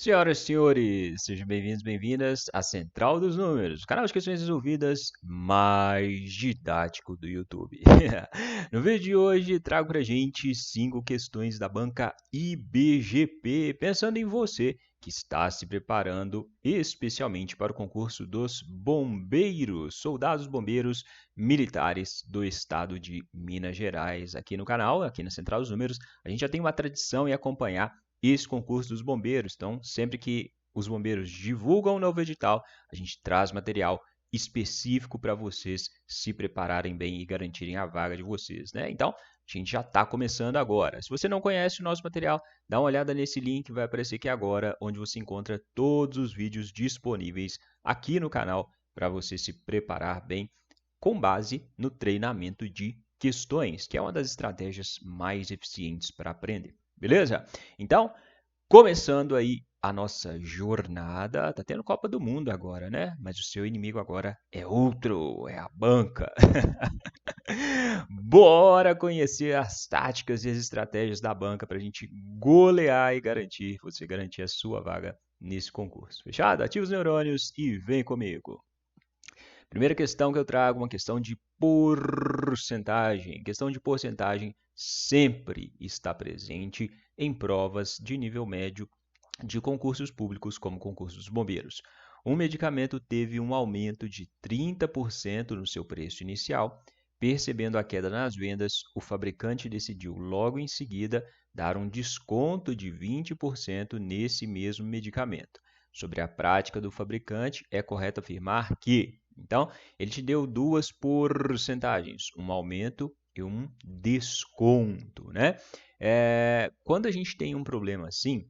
Senhoras e senhores, sejam bem-vindos, bem-vindas à Central dos Números, o canal de questões resolvidas mais didático do YouTube. No vídeo de hoje, trago pra gente 5 questões da banca IBGP, pensando em você que está se preparando especialmente para o concurso dos bombeiros, soldados bombeiros militares do estado de Minas Gerais. Aqui no canal, aqui na Central dos Números, a gente já tem uma tradição em acompanhar esse concurso dos bombeiros. Então, sempre que os bombeiros divulgam um novo edital, a gente traz material específico para vocês se prepararem bem e garantirem a vaga de vocês, né? Então, a gente já está começando agora. Se você não conhece o nosso material, dá uma olhada nesse link que vai aparecer aqui agora, onde você encontra todos os vídeos disponíveis aqui no canal para você se preparar bem com base no treinamento de questões, que é uma das estratégias mais eficientes para aprender. Beleza? Então, começando aí a nossa jornada, tá tendo Copa do Mundo agora, né? Mas o seu inimigo agora é outro, é a banca. Bora conhecer as táticas e as estratégias da banca para a gente golear e garantir, você garantir a sua vaga nesse concurso. Fechado? Ativa os neurônios e vem comigo. Primeira questão que eu trago, uma questão de porcentagem. Questão de porcentagem sempre está presente em provas de nível médio de concursos públicos, como concursos dos bombeiros. Um medicamento teve um aumento de 30% no seu preço inicial. Percebendo a queda nas vendas, o fabricante decidiu logo em seguida dar um desconto de 20% nesse mesmo medicamento. Sobre a prática do fabricante, é correto afirmar que, então, ele te deu duas porcentagens, um aumento e um desconto, né? Quando a gente tem um problema assim,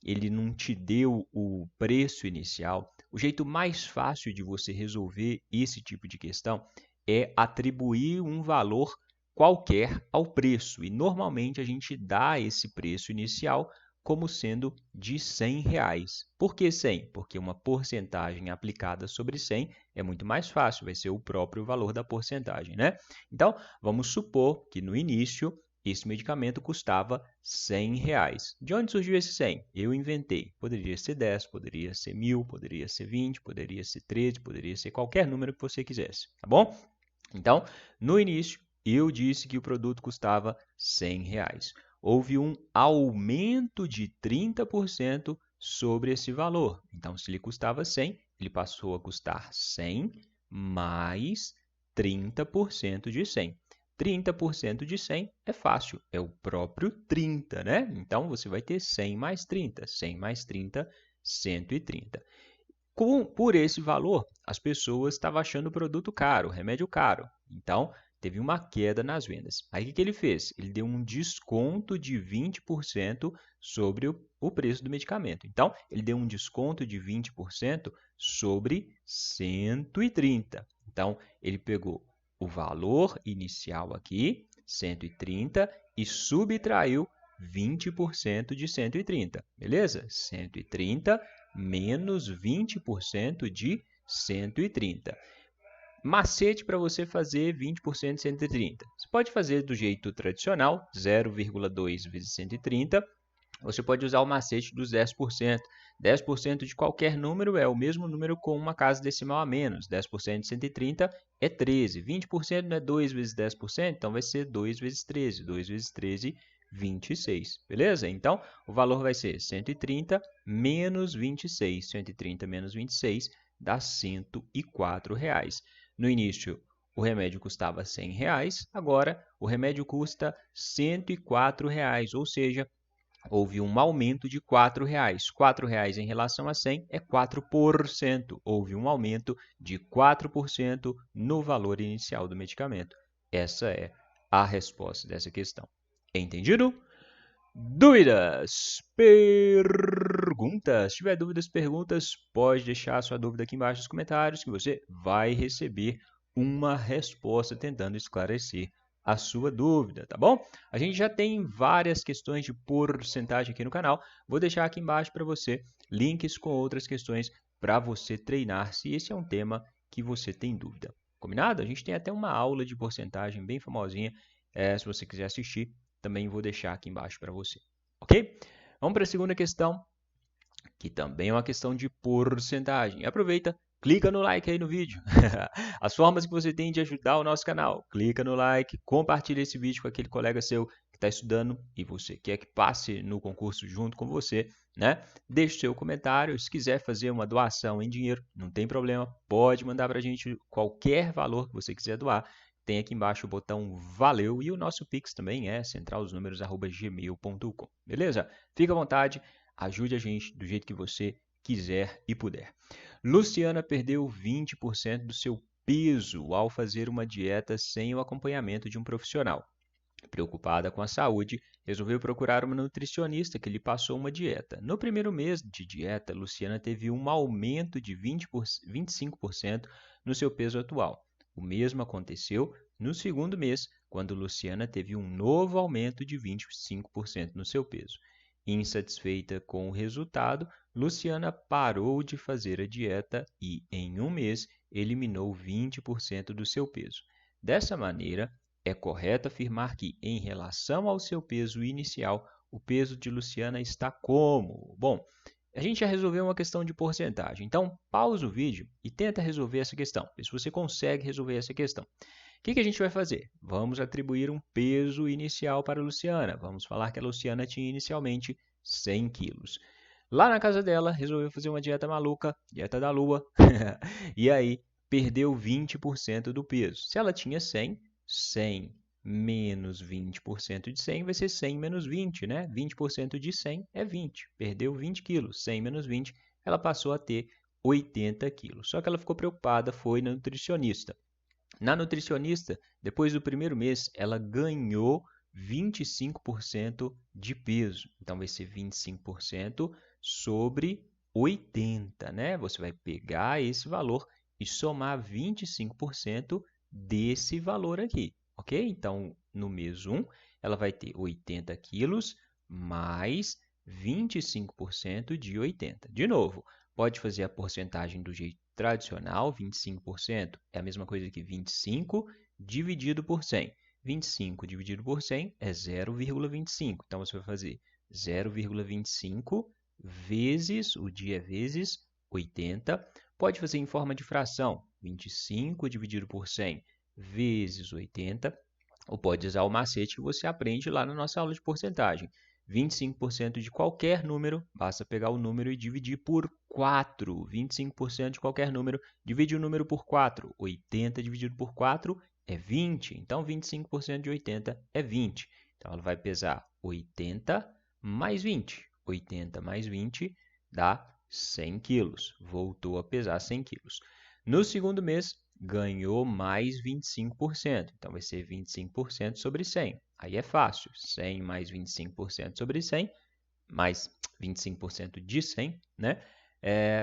ele não te deu o preço inicial, o jeito mais fácil de você resolver esse tipo de questão é atribuir um valor qualquer ao preço. E normalmente a gente dá esse preço inicial como sendo de R$ 100. Por que 100? Porque uma porcentagem aplicada sobre 100 é muito mais fácil, vai ser o próprio valor da porcentagem, né? Então, vamos supor que no início esse medicamento custava R$ 100. De onde surgiu esse 100? Eu inventei. Poderia ser 10, poderia ser 1.000, poderia ser 20, poderia ser 13, poderia ser qualquer número que você quisesse, tá bom? Então, no início, eu disse que o produto custava R$ 100. Houve um aumento de 30% sobre esse valor. Então, se ele custava 100, ele passou a custar 100 mais 30% de 100. 30% de 100 é fácil, é o próprio 30, né? Então, você vai ter 100 mais 30. 100 mais 30, 130. Por esse valor, as pessoas estavam achando o produto caro, o remédio caro. Então, teve uma queda nas vendas. Aí, o que ele fez? Ele deu um desconto de 20% sobre o preço do medicamento. Então, ele deu um desconto de 20% sobre 130. Então, ele pegou o valor inicial aqui, 130, e subtraiu 20% de 130. Beleza? 130 menos 20% de 130. Macete para você fazer 20% de 130. Você pode fazer do jeito tradicional, 0,2 vezes 130. Você pode usar o macete dos 10%. 10% de qualquer número é o mesmo número com uma casa decimal a menos. 10% de 130 é 13. 20% não é 2 vezes 10%, então vai ser 2 vezes 13. 2 vezes 13, 26. Beleza? Então, o valor vai ser 130 menos 26. 130 menos 26 dá R$ 104. No início, o remédio custava R$ 100, agora o remédio custa R$ 104, ou seja, houve um aumento de R$ 4. R$ 4 em relação a 100 é 4%. Houve um aumento de 4% no valor inicial do medicamento. Essa é a resposta dessa questão. Entendido? Dúvidas? Perguntas? Se tiver dúvidas, perguntas, pode deixar a sua dúvida aqui embaixo nos comentários que você vai receber uma resposta tentando esclarecer a sua dúvida, tá bom? A gente já tem várias questões de porcentagem aqui no canal. Vou deixar aqui embaixo para você links com outras questões para você treinar se esse é um tema que você tem dúvida. Combinado? A gente tem até uma aula de porcentagem bem famosinha. Se você quiser assistir, também vou deixar aqui embaixo para você. Ok? Vamos para a segunda questão, que também é uma questão de porcentagem. Aproveita, clica no like aí no vídeo. As formas que você tem de ajudar o nosso canal. Clica no like, compartilha esse vídeo com aquele colega seu que está estudando e você quer que passe no concurso junto com você, né? Deixe seu comentário. Se quiser fazer uma doação em dinheiro, não tem problema. Pode mandar para a gente qualquer valor que você quiser doar. Tem aqui embaixo o botão Valeu e o nosso Pix também é centralosnúmeros@gmail.com. Beleza? Fica à vontade, ajude a gente do jeito que você quiser e puder. Luciana perdeu 20% do seu peso ao fazer uma dieta sem o acompanhamento de um profissional. Preocupada com a saúde, resolveu procurar uma nutricionista que lhe passou uma dieta. No primeiro mês de dieta, Luciana teve um aumento de 25% no seu peso atual. O mesmo aconteceu no segundo mês, quando Luciana teve um novo aumento de 25% no seu peso. Insatisfeita com o resultado, Luciana parou de fazer a dieta e, em um mês, eliminou 20% do seu peso. Dessa maneira, é correto afirmar que, em relação ao seu peso inicial, o peso de Luciana está como? Bom, a gente já resolveu uma questão de porcentagem, então pausa o vídeo e tenta resolver essa questão, vê se você consegue resolver essa questão. O que a gente vai fazer? Vamos atribuir um peso inicial para a Luciana. Vamos falar que a Luciana tinha inicialmente 100 quilos. Lá na casa dela, resolveu fazer uma dieta maluca, dieta da lua, e aí perdeu 20% do peso. Se ela tinha 100, 100 menos 20% de 100 vai ser 100 menos 20, né? 20% de 100 é 20. Perdeu 20 quilos. 100 menos 20, ela passou a ter 80 quilos. Só que ela ficou preocupada, foi na nutricionista. Na nutricionista, depois do primeiro mês, ela ganhou 25% de peso. Então, vai ser 25% sobre 80, né? Você vai pegar esse valor e somar 25% desse valor aqui, ok? Então, no mês 1, ela vai ter 80 quilos mais 25% de 80. De novo, pode fazer a porcentagem do jeito tradicional, 25% é a mesma coisa que 25 dividido por 100. 25 dividido por 100 é 0,25. Então, você vai fazer 0,25 vezes, o dia vezes 80. Pode fazer em forma de fração, 25 dividido por 100 vezes 80. Ou pode usar o macete que você aprende lá na nossa aula de porcentagem. 25% de qualquer número, basta pegar o número e dividir por 4. 25% de qualquer número, divide o número por 4. 80 dividido por 4 é 20. Então, 25% de 80 é 20. Então, ela vai pesar 80 mais 20. 80 mais 20 dá 100 quilos. Voltou a pesar 100 quilos. No segundo mês, ganhou mais 25%. Então, vai ser 25% sobre 100. Aí é fácil. 100 mais 25% sobre 100, mais 25% de 100, né?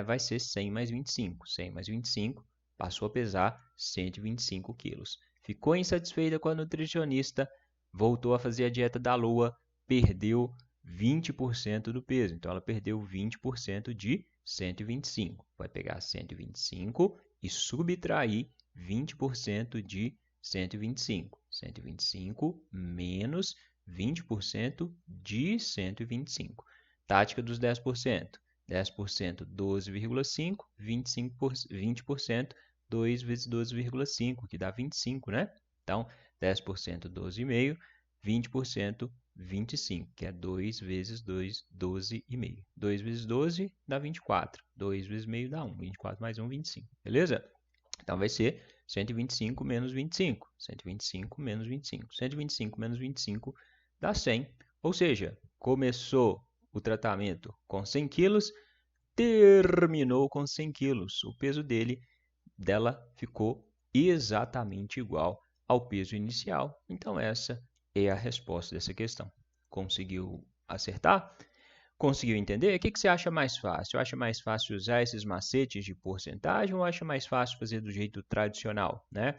Vai ser 100 mais 25. 100 mais 25 passou a pesar 125 quilos. Ficou insatisfeita com a nutricionista, voltou a fazer a dieta da lua, perdeu 20% do peso. Então, ela perdeu 20% de 125. Vai pegar 125 e subtrair 20% de 125. 125 menos 20% de 125. Tática dos 10%. 10%, 12,5. 20%, 2 vezes 12,5, que dá 25, né? Então, 10%, 12,5. 20%, 25, que é 2 vezes 2, 12,5. 2 vezes 12 dá 24. 2 vezes meio dá 1. 24 mais 1, 25. Beleza? Então, vai ser 125 menos 25. 125 menos 25. 125 menos 25 dá 100. Ou seja, começou o tratamento com 100 quilos, terminou com 100 quilos. O peso dela ficou exatamente igual ao peso inicial. Então, essa é a resposta dessa questão. Conseguiu acertar? Conseguiu entender? O que você acha mais fácil? Acha mais fácil usar esses macetes de porcentagem ou acha mais fácil fazer do jeito tradicional, né?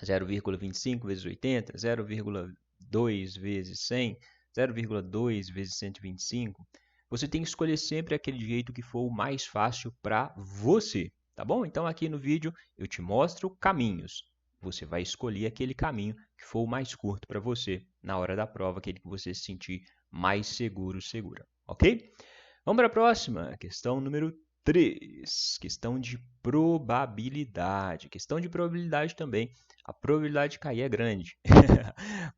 0,25 vezes 80, 0,2 vezes 100, 0,2 vezes 125. Você tem que escolher sempre aquele jeito que for o mais fácil para você, tá bom? Então, aqui no vídeo eu te mostro caminhos. Você vai escolher aquele caminho que for o mais curto para você na hora da prova, aquele que você se sentir mais seguro, segura, ok? Vamos para a próxima, questão número 3, questão de probabilidade. Questão de probabilidade também, a probabilidade de cair é grande,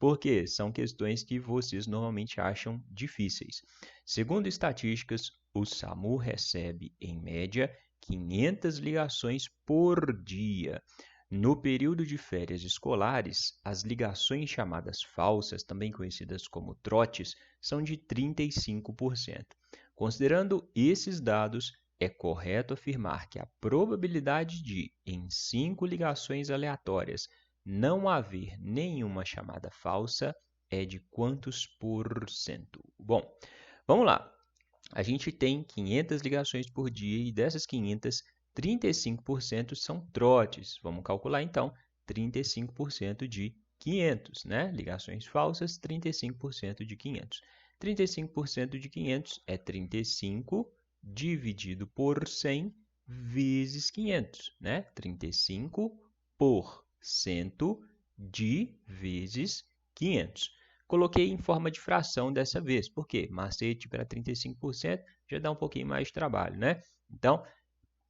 porque são questões que vocês normalmente acham difíceis. Segundo estatísticas, o SAMU recebe, em média, 500 ligações por dia. No período de férias escolares, as ligações chamadas falsas, também conhecidas como trotes, são de 35%. Considerando esses dados, é correto afirmar que a probabilidade de, em 5 ligações aleatórias, não haver nenhuma chamada falsa é de quantos por cento? Bom, vamos lá. A gente tem 500 ligações por dia e dessas 500, 35% são trotes. Vamos calcular então 35% de 500, né? Ligações falsas, 35% de 500. 35% de 500 é 35 dividido por 100 vezes 500, né? 35% de vezes 500. Coloquei em forma de fração dessa vez, por quê? Macete para 35% já dá um pouquinho mais de trabalho, né? Então,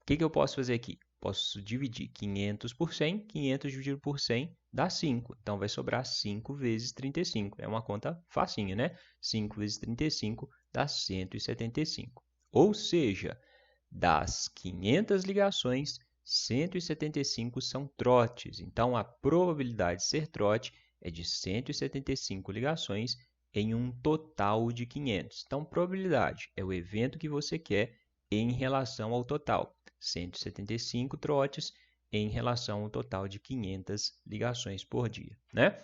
o que eu posso fazer aqui? Posso dividir 500 por 100, 500 dividido por 100 dá 5. Então, vai sobrar 5 vezes 35. É uma conta facinha, né? 5 vezes 35 dá 175. Ou seja, das 500 ligações, 175 são trotes. Então, a probabilidade de ser trote é de 175 ligações em um total de 500. Então, probabilidade é o evento que você quer em relação ao total. 175 trotes em relação ao total de 500 ligações por dia, né?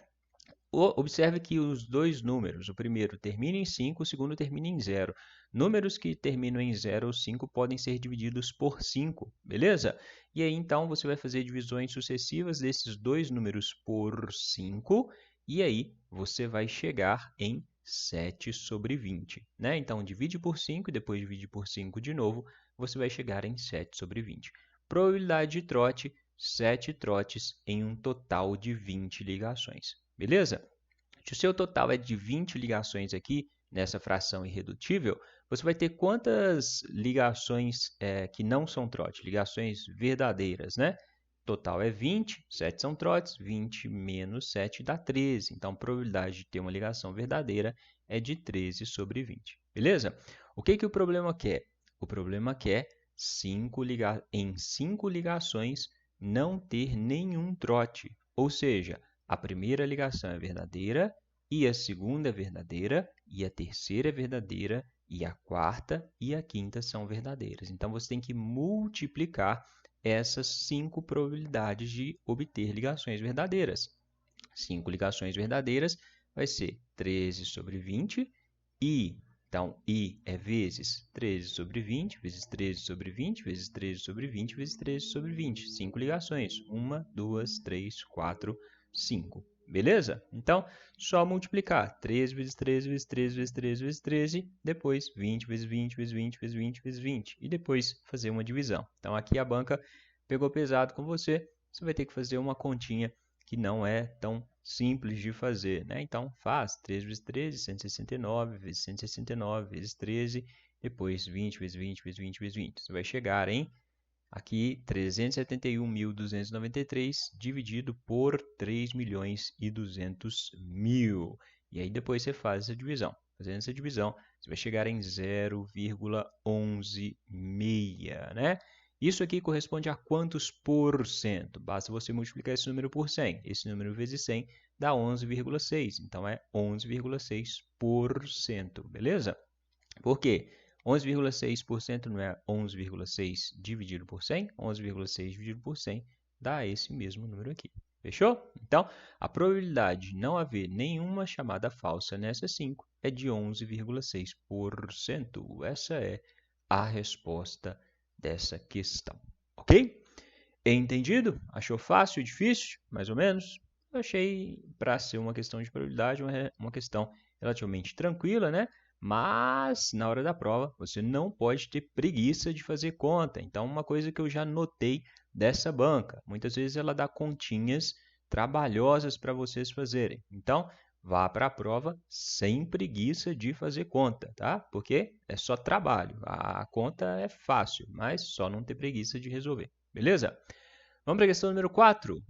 Observe que os dois números, o primeiro termina em 5, o segundo termina em 0. Números que terminam em 0 ou 5 podem ser divididos por 5, beleza? E aí, então, você vai fazer divisões sucessivas desses dois números por 5, e aí você vai chegar em 7 sobre 20, né? Então, divide por 5 e depois divide por 5 de novo, você vai chegar em 7 sobre 20. Probabilidade de trote, 7 trotes em um total de 20 ligações. Beleza? Se o seu total é de 20 ligações aqui, nessa fração irredutível, você vai ter quantas ligações que não são trote? Ligações verdadeiras, né? Total é 20, 7 são trotes, 20 menos 7 dá 13. Então, a probabilidade de ter uma ligação verdadeira é de 13 sobre 20. Beleza? O que o problema quer? O problema quer em 5 ligações não ter nenhum trote, ou seja, a primeira ligação é verdadeira, e a segunda é verdadeira, e a terceira é verdadeira, e a quarta e a quinta são verdadeiras. Então, você tem que multiplicar essas 5 probabilidades de obter ligações verdadeiras. 5 ligações verdadeiras vai ser 13 sobre 20, então, I é vezes 13 sobre 20, vezes 13 sobre 20, vezes 13 sobre 20, vezes 13 sobre 20. 5 ligações. 1, 2, 3, 4, 5. Beleza? Então, só multiplicar. 13 vezes 13 vezes 13 vezes 13 vezes 13. Depois, 20 vezes 20 vezes 20 vezes 20 vezes 20. E depois, fazer uma divisão. Então, aqui a banca pegou pesado com você. Você vai ter que fazer uma continha que não é tão simples de fazer, né? Então, faz 13 vezes 13, 169, vezes 169, vezes 13, depois 20 vezes 20, vezes 20, vezes 20. Você vai chegar em, aqui, 371.293 dividido por 3.200.000. E aí, depois você faz essa divisão. Fazendo essa divisão, você vai chegar em 0,116, né? Isso aqui corresponde a quantos por cento? Basta você multiplicar esse número por 100. Esse número vezes 100 dá 11,6. Então, é 11,6%. Beleza? Por quê? 11,6% não é 11,6 dividido por 100? 11,6 dividido por 100 dá esse mesmo número aqui. Fechou? Então, a probabilidade de não haver nenhuma chamada falsa nessas 5 é de 11,6%. Essa é a resposta dessa questão, ok? Entendido? Achou fácil, difícil? Mais ou menos? Eu achei, para ser uma questão de probabilidade, uma questão relativamente tranquila, né? Mas, na hora da prova, você não pode ter preguiça de fazer conta. Então, uma coisa que eu já notei dessa banca, muitas vezes ela dá continhas trabalhosas para vocês fazerem. Então, vá para a prova sem preguiça de fazer conta, tá? Porque é só trabalho. A conta é fácil, mas só não ter preguiça de resolver. Beleza? Vamos para a questão número 4.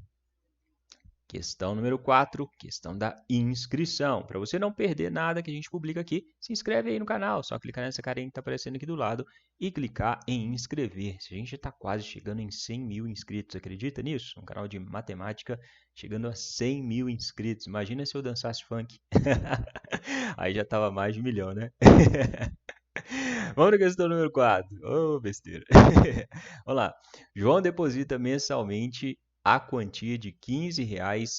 Questão número 4, questão da inscrição. Para você não perder nada que a gente publica aqui, se inscreve aí no canal. Só clicar nessa carinha que está aparecendo aqui do lado e clicar em inscrever-se. A gente já está quase chegando em 100 mil inscritos, acredita nisso? Um canal de matemática chegando a 100 mil inscritos. Imagina se eu dançasse funk. Aí já estava mais de 1 milhão, né? Vamos para a questão número 4. Ô, besteira. Vamos lá. João deposita mensalmente a quantia de R$ 15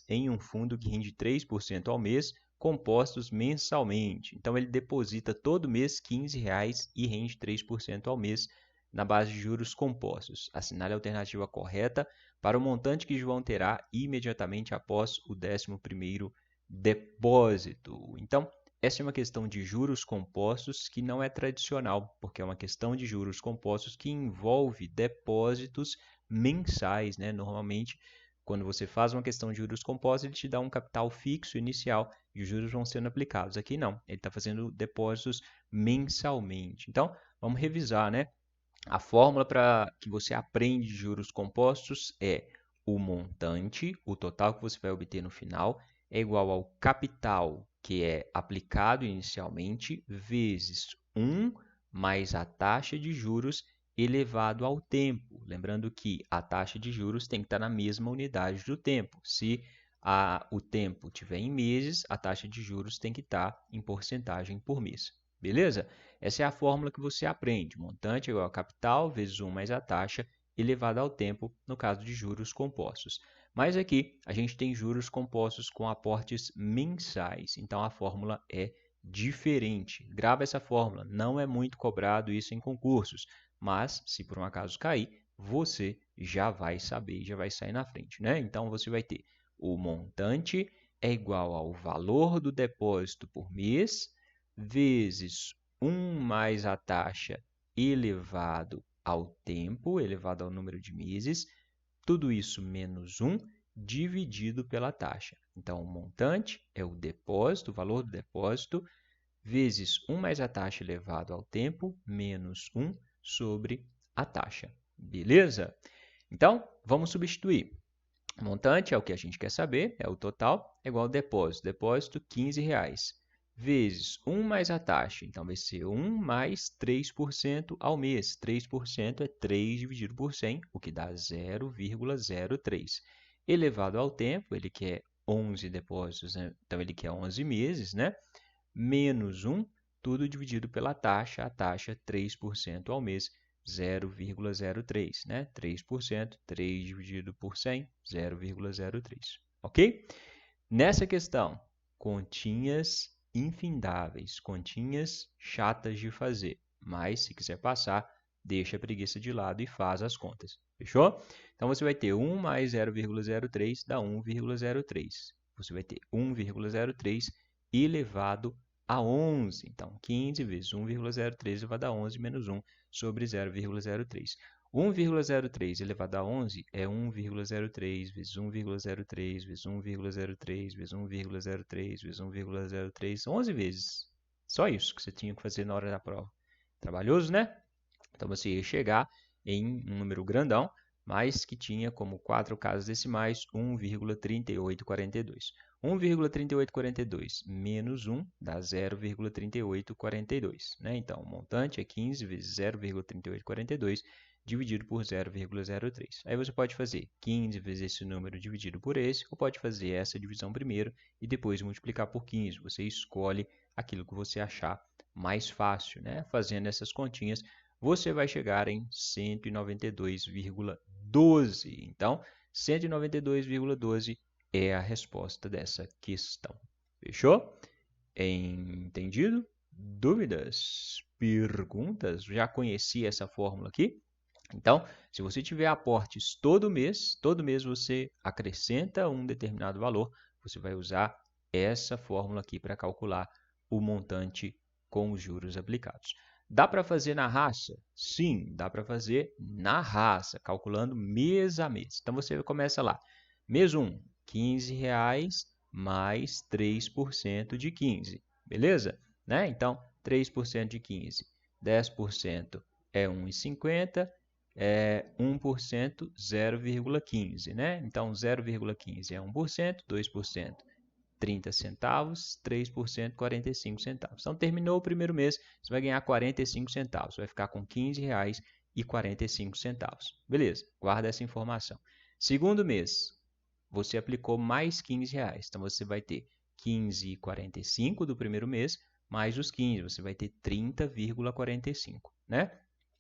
em um fundo que rende 3% ao mês, compostos mensalmente. Então, ele deposita todo mês R$ 15 e rende 3% ao mês na base de juros compostos. Assinale a alternativa correta para o montante que João terá imediatamente após o 11º depósito. Então, essa é uma questão de juros compostos que não é tradicional, porque é uma questão de juros compostos que envolve depósitos mensais, né? Normalmente, quando você faz uma questão de juros compostos, ele te dá um capital fixo inicial e os juros vão sendo aplicados. Aqui não, ele está fazendo depósitos mensalmente. Então, vamos revisar, né? A fórmula para que você aprende de juros compostos é o montante, o total que você vai obter no final, é igual ao capital que é aplicado inicialmente, vezes 1 mais a taxa de juros elevado ao tempo. Lembrando que a taxa de juros tem que estar na mesma unidade do tempo. Se o tempo estiver em meses, a taxa de juros tem que estar em porcentagem por mês. Beleza? Essa é a fórmula que você aprende. Montante é igual a capital vezes 1 mais a taxa elevada ao tempo, no caso de juros compostos. Mas aqui a gente tem juros compostos com aportes mensais, então a fórmula é diferente. Grava essa fórmula, não é muito cobrado isso em concursos, mas se por um acaso cair, você já vai saber, já vai sair na frente, né? Então você vai ter o montante é igual ao valor do depósito por mês vezes 1 mais a taxa elevado ao tempo, elevado ao número de meses, tudo isso menos 1 dividido pela taxa. Então, o montante é o depósito, o valor do depósito, vezes 1 mais a taxa elevado ao tempo, menos 1 sobre a taxa. Beleza? Então, vamos substituir. O montante é o que a gente quer saber, é o total, é igual ao depósito. Depósito, R$15, vezes 1 mais a taxa. Então, vai ser 1 mais 3% ao mês. 3% é 3 dividido por 100, o que dá 0,03. Elevado ao tempo, ele quer 11 depósitos, né? Então, ele quer 11 meses, né? Menos 1, tudo dividido pela taxa, a taxa 3% ao mês, 0,03, né? 3%, 3 dividido por 100, 0,03, ok? Nessa questão, continhas infindáveis, continhas chatas de fazer, mas se quiser passar, deixa a preguiça de lado e faz as contas, fechou? Então, você vai ter 1 mais 0,03 dá 1,03. Você vai ter 1,03 elevado a 11. Então, 15 vezes 1,03 elevado a 11 menos 1 sobre 0,03. 1,03 elevado a 11 é 1,03 vezes 1,03 vezes 1,03 vezes 1,03 vezes 1,03, 11 vezes. Só isso que você tinha que fazer na hora da prova. Trabalhoso, né? Então, você ia chegar em um número grandão, mas que tinha como 4 casas decimais 1,3842. 1,3842 menos 1 dá 0,3842. Né? Então, o montante é 15 vezes 0,3842 dividido por 0,03. Aí você pode fazer 15 vezes esse número dividido por esse, ou pode fazer essa divisão primeiro e depois multiplicar por 15. Você escolhe aquilo que você achar mais fácil. Né? Fazendo essas continhas, você vai chegar em 192,12. Então, 192,12 é a resposta dessa questão. Fechou? Entendido? Dúvidas? Perguntas? Já conheci essa fórmula aqui? Então, se você tiver aportes todo mês você acrescenta um determinado valor, você vai usar essa fórmula aqui para calcular o montante com os juros aplicados. Dá para fazer na raça? Sim, dá para fazer na raça, calculando mês a mês. Então, você começa lá. Mês 1, R$15 mais 3% de 15, beleza? Né? Então, 3% de 15, 10% é 1,50, 1%, 0,15, né? Então, 0,15 é 1%, 2%, 30 centavos, 3%, 45 centavos. Então, terminou o primeiro mês, você vai ganhar 45 centavos, vai ficar com R$ 15,45. Beleza, guarda essa informação. Segundo mês, você aplicou mais R$ 15, então você vai ter 15,45 do primeiro mês, mais os 15, você vai ter 30,45, né?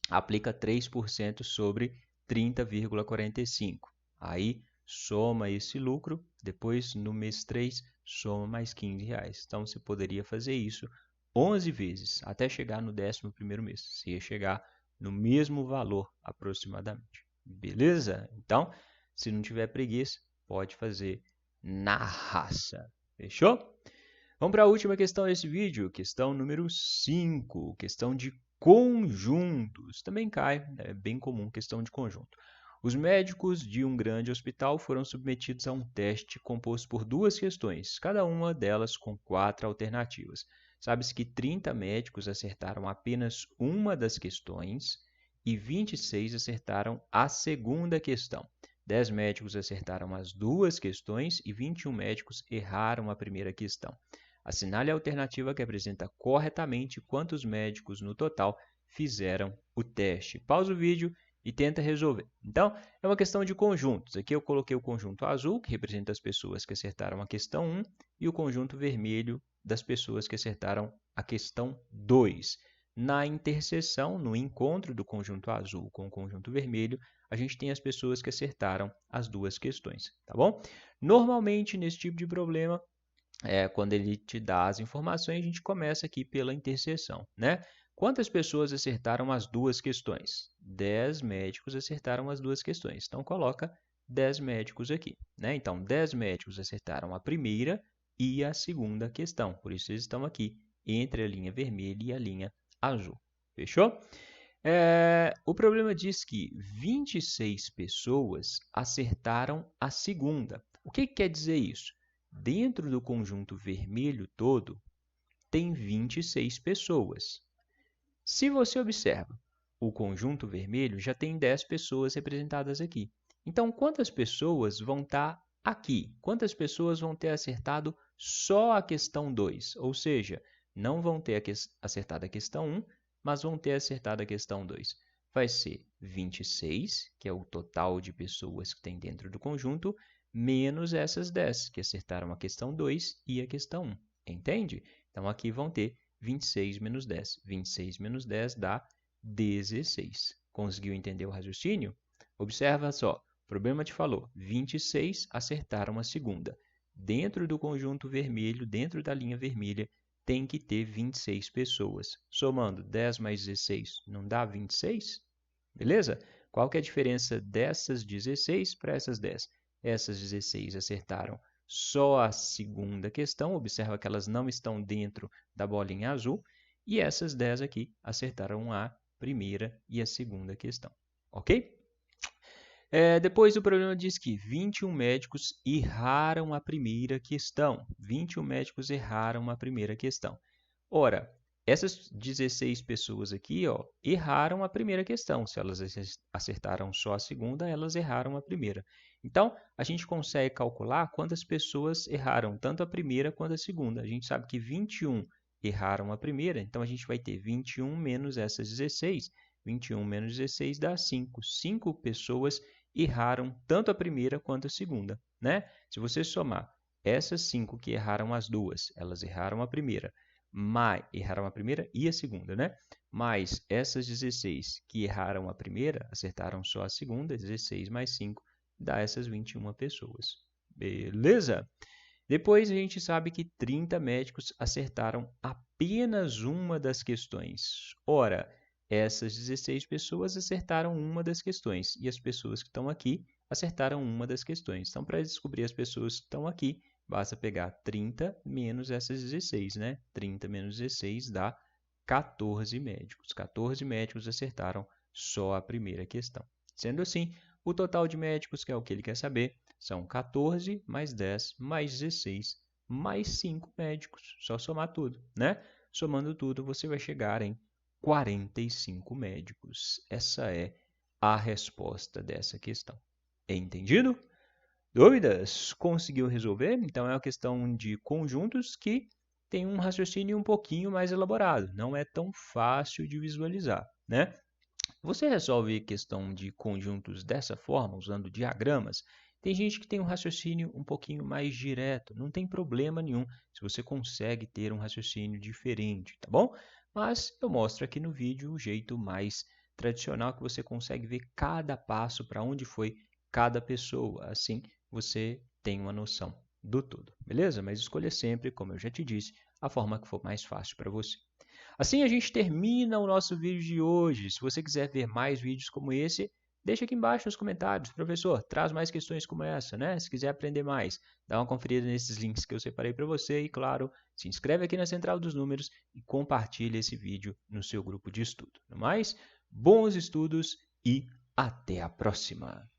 Aplica 3% sobre 30,45. Aí soma esse lucro, depois no mês 3 soma mais R$ 15. Então você poderia fazer isso 11 vezes até chegar no 11º mês. Você ia chegar no mesmo valor aproximadamente. Beleza? Então, se não tiver preguiça, pode fazer na raça. Fechou? Vamos para a última questão desse vídeo, questão número 5, questão de conjuntos. Também cai, é bem comum questão de conjunto. Os médicos de um grande hospital foram submetidos a um teste composto por 2 questões, cada uma delas com 4 alternativas. Sabe-se que 30 médicos acertaram apenas uma das questões e 26 acertaram a segunda questão. 10 médicos acertaram as 2 questões e 21 médicos erraram a primeira questão. Assinale a alternativa que apresenta corretamente quantos médicos no total fizeram o teste. Pausa o vídeo e tenta resolver. Então, é uma questão de conjuntos. Aqui eu coloquei o conjunto azul, que representa as pessoas que acertaram a questão 1, e o conjunto vermelho das pessoas que acertaram a questão 2. Na interseção, no encontro do conjunto azul com o conjunto vermelho, a gente tem as pessoas que acertaram as 2 questões, tá bom? Normalmente, nesse tipo de problema, quando ele te dá as informações, a gente começa aqui pela interseção, né? Quantas pessoas acertaram as 2 questões? 10 médicos acertaram as 2 questões. Então, coloca 10 médicos aqui, né? Então, 10 médicos acertaram a primeira e a segunda questão. Por isso, eles estão aqui entre a linha vermelha e a linha azul. Fechou? O problema diz que 26 pessoas acertaram a segunda. O que quer dizer isso? Dentro do conjunto vermelho todo, tem 26 pessoas. Se você observa, o conjunto vermelho já tem 10 pessoas representadas aqui. Então, quantas pessoas vão estar aqui? Quantas pessoas vão ter acertado só a questão 2? Ou seja, não vão ter acertado a questão 1, mas vão ter acertado a questão 2. Vai ser 26, que é o total de pessoas que tem dentro do conjunto, menos essas 10, que acertaram a questão 2 e a questão 1. Entende? Então, aqui vão ter 26 menos 10. 26 menos 10 dá 16. Conseguiu entender o raciocínio? Observa só. O problema te falou, 26 acertaram a segunda. Dentro do conjunto vermelho, dentro da linha vermelha, tem que ter 26 pessoas. Somando 10 mais 16, não dá 26? Beleza? Qual que é a diferença dessas 16 para essas 10? Essas 16 acertaram só a segunda questão, observa que elas não estão dentro da bolinha azul, e essas 10 aqui acertaram a primeira e a segunda questão, ok? Depois o problema diz que 21 médicos erraram a primeira questão. 21 médicos erraram a primeira questão. Ora, essas 16 pessoas aqui, ó, erraram a primeira questão. Se elas acertaram só a segunda, elas erraram a primeira. Então, a gente consegue calcular quantas pessoas erraram tanto a primeira quanto a segunda. A gente sabe que 21 erraram a primeira, então a gente vai ter 21 menos essas 16. 21 menos 16 dá 5. 5 pessoas erraram tanto a primeira quanto a segunda, né? Se você somar essas 5 que erraram as duas, elas erraram a primeira, erraram a primeira e a segunda, né? Mais essas 16 que erraram a primeira, acertaram só a segunda, 16 mais 5, dá essas 21 pessoas. Beleza? Depois a gente sabe que 30 médicos acertaram apenas uma das questões. Ora, essas 16 pessoas acertaram uma das questões e as pessoas que estão aqui acertaram uma das questões. Então, para descobrir as pessoas que estão aqui, basta pegar 30 menos essas 16, né? 30 menos 16 dá 14 médicos. 14 médicos acertaram só a primeira questão. Sendo assim, o total de médicos, que é o que ele quer saber, são 14 mais 10 mais 16, mais 5 médicos. Só somar tudo, né? Somando tudo, você vai chegar em 45 médicos. Essa é a resposta dessa questão. Entendido? Dúvidas? Conseguiu resolver? Então é uma questão de conjuntos que tem um raciocínio um pouquinho mais elaborado. Não é tão fácil de visualizar, né? Você resolve questão de conjuntos dessa forma, usando diagramas. Tem gente que tem um raciocínio um pouquinho mais direto, não tem problema nenhum se você consegue ter um raciocínio diferente, tá bom? Mas eu mostro aqui no vídeo o jeito mais tradicional que você consegue ver cada passo para onde foi cada pessoa. Assim você tem uma noção do todo, beleza? Mas escolha sempre, como eu já te disse, a forma que for mais fácil para você. Assim a gente termina o nosso vídeo de hoje. Se você quiser ver mais vídeos como esse, deixa aqui embaixo nos comentários. Professor, traz mais questões como essa, né? Se quiser aprender mais, dá uma conferida nesses links que eu separei para você e, claro, se inscreve aqui na Central dos Números e compartilha esse vídeo no seu grupo de estudo. No mais, bons estudos e até a próxima!